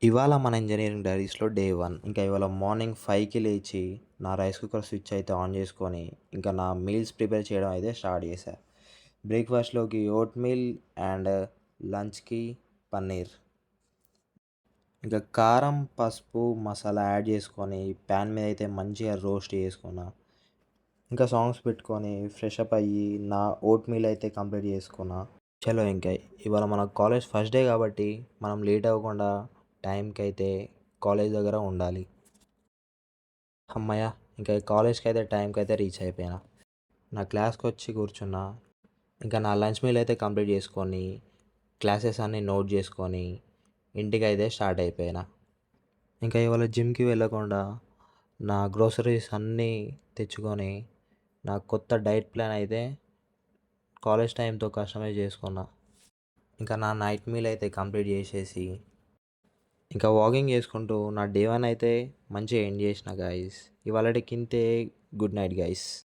ఇవాళ మన engineering డైరీస్‌లో day 1. ఇంకా ఇవాళ మార్నింగ్ 5కి లేచి, నా రైస్ కుక్కర్ స్విచ్ అయితే ఆన్ చేసుకొని, ఇంకా నా మీల్స్ ప్రిపేర్ చేయడం అయితే స్టార్ట్ చేశా. బ్రేక్‌ఫాస్ట్‌లోకి ఓట్‌మీల్ అండ్ లంచ్‌కి పన్నీర్. ఇంకా కారం, పసుపు, మసాలా యాడ్ చేసుకొని ప్యాన్ మీద అయితే మంచిగా రోస్ట్ చేసుకున్నా. ఇంకా సాంగ్స్ పెట్టుకొని ఫ్రెష్ అప్ అయ్యి, నా ఓట్‌మీల్ అయితే కంప్లీట్ చేసుకున్నా. చలో ఇంకా ఇవాళ మన కాలేజ్ ఫస్ట్ డే కాబట్టి మనం లేట్ అవ్వకుండా టైంకి అయితే కాలేజ్ దగ్గర ఉండాలి. హమ్మయ్య! ఇంకా కాలేజ్‌కి అయితే టైంకి అయితే రీచ్ అయిపోయినా. నా క్లాస్‌కి వచ్చి కూర్చున్నా. ఇంకా నా లంచ్ మీల్ అయితే కంప్లీట్ చేసుకొని, క్లాసెస్ అన్నీ నోట్ చేసుకొని, ఇంటికైతే స్టార్ట్ అయిపోయినా. ఇంకా ఇవాళ జిమ్‌కి వెళ్ళకుండా నా గ్రోసరీస్ అన్నీ తెచ్చుకొని, నా కొత్త డైట్ ప్లాన్ అయితే కాలేజ్ టైంతో కస్టమైజ్ చేసుకున్నా. ఇంకా నా నైట్ మీల్ అయితే కంప్లీట్ చేసేసి, ఇంకా వాకింగ్ చేసుకుంటూ నా డే 1 అయితే మంచిగా ఎండ్ చేసిన గైస్. ఇవాళటికి ఇంతే. Good night guys.